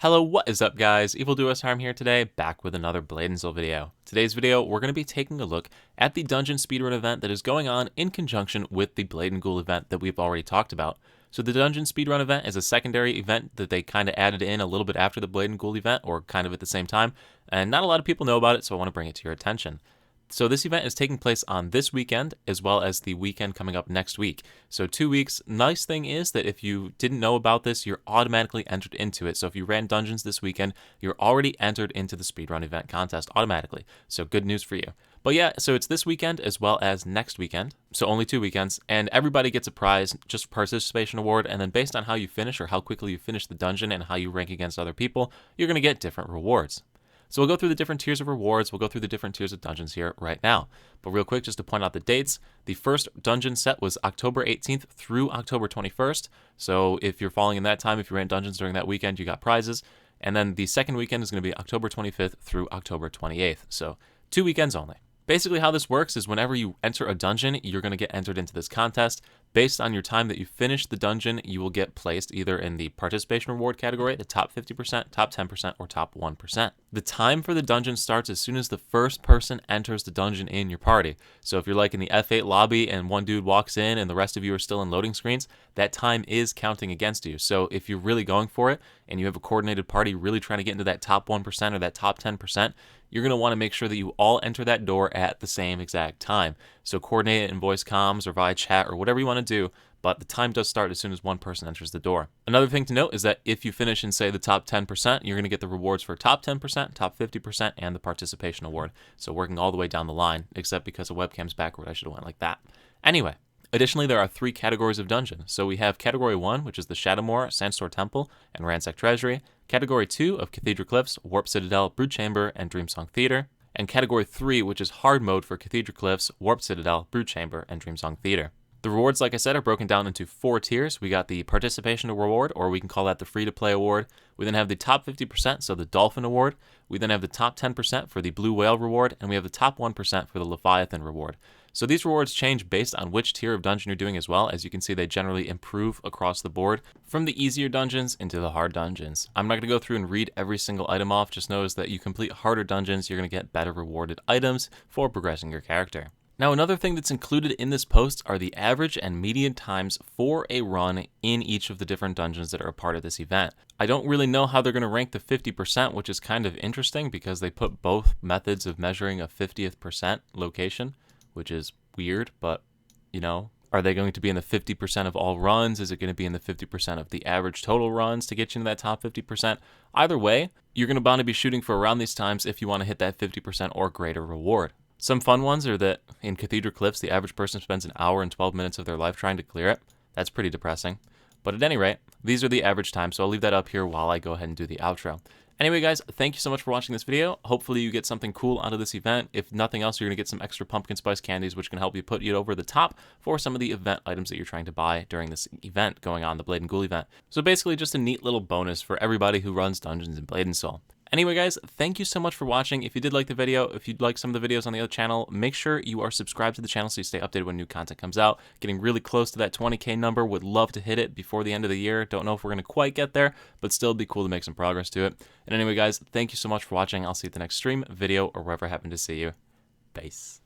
Hello, what is up guys? EvilDoUsHarm here today, back with another Blade and Soul video. Today's video, we're going to be taking a look at the dungeon speedrun event that is going on in conjunction with the Blade and Ghoul event that we've already talked about. So the dungeon speedrun event is a secondary event that they kind of added in a little bit after the Blade and Ghoul event, or kind of at the same time, and not a lot of people know about it, so I want to bring it to your attention. So this event is taking place on this weekend, as well as the weekend coming up next week. So 2 weeks. Nice thing is that if you didn't know about this, you're automatically entered into it. So if you ran dungeons this weekend, you're already entered into the speedrun event contest automatically. So good news for you. But yeah, so it's this weekend as well as next weekend. So only 2 weekends, and everybody gets a prize, just participation award, and then based on how you finish or how quickly you finish the dungeon and how you rank against other people, you're going to get different rewards. So we'll go through the different tiers of rewards, we'll go through the different tiers of dungeons here right now. But real quick, just to point out the dates, the first dungeon set was October 18th through October 21st. So if you're falling in that time, if you ran dungeons during that weekend, you got prizes. And then the second weekend is going to be October 25th through October 28th. So 2 weekends only. Basically how this works is whenever you enter a dungeon, you're going to get entered into this contest. Based on your time that you finish the dungeon, you will get placed either in the participation reward category, the top 50%, top 10%, or top 1%. The time for the dungeon starts as soon as the first person enters the dungeon in your party. So if you're like in the F8 lobby and one dude walks in and the rest of you are still in loading screens, that time is counting against you. So if you're really going for it and you have a coordinated party really trying to get into that top 1% or that top 10%, you're going to want to make sure that you all enter that door at the same exact time. So coordinate it in voice comms or via chat or whatever you want to do, but the time does start as soon as one person enters the door. Another thing to note is that if you finish in, say, the top 10%, you're going to get the rewards for top 10%, top 50%, and the participation award. So working all the way down the line, except because the webcam's backward, I should have went like that. Anyway. Additionally, there are 3 categories of dungeon. So we have Category 1, which is the Shadowmoor, Sandstorm Temple, and Ransack Treasury. Category 2 of Cathedral Cliffs, Warp Citadel, Brood Chamber, and Dreamsong Theater. And Category 3, which is Hard Mode for Cathedral Cliffs, Warp Citadel, Brood Chamber, and Dreamsong Theater. The rewards, like I said, are broken down into 4 tiers. We got the Participation Reward, or we can call that the Free-to-Play Award. We then have the top 50%, so the Dolphin Award. We then have the top 10% for the Blue Whale Reward, and we have the top 1% for the Leviathan Reward. So these rewards change based on which tier of dungeon you're doing as well. As you can see, they generally improve across the board, from the easier dungeons into the hard dungeons. I'm not going to go through and read every single item off, just notice that you complete harder dungeons, you're going to get better rewarded items for progressing your character. Now, another thing that's included in this post are the average and median times for a run in each of the different dungeons that are a part of this event. I don't really know how they're going to rank the 50%, which is kind of interesting because they put both methods of measuring a 50th percent location, which is weird, but, you know, are they going to be in the 50% of all runs? Is it going to be in the 50% of the average total runs to get you into that top 50%? Either way, you're going to want to be shooting for around these times if you want to hit that 50% or greater reward. Some fun ones are that in Cathedral Cliffs, the average person spends an hour and 12 minutes of their life trying to clear it. That's pretty depressing. But at any rate, these are the average times, so I'll leave that up here while I go ahead and do the outro. Anyway, guys, thank you so much for watching this video. Hopefully you get something cool out of this event. If nothing else, you're going to get some extra pumpkin spice candies, which can help you put you over the top for some of the event items that you're trying to buy during this event going on, the Blade and Ghoul event. So basically just a neat little bonus for everybody who runs dungeons in Blade and Soul. Anyway, guys, thank you so much for watching. If you did like the video, if you'd like some of the videos on the other channel, make sure you are subscribed to the channel so you stay updated when new content comes out. Getting really close to that 20K number. Would love to hit it before the end of the year. Don't know if we're going to quite get there, but still it'd be cool to make some progress to it. And anyway, guys, thank you so much for watching. I'll see you at the next stream, video, or wherever I happen to see you. Peace.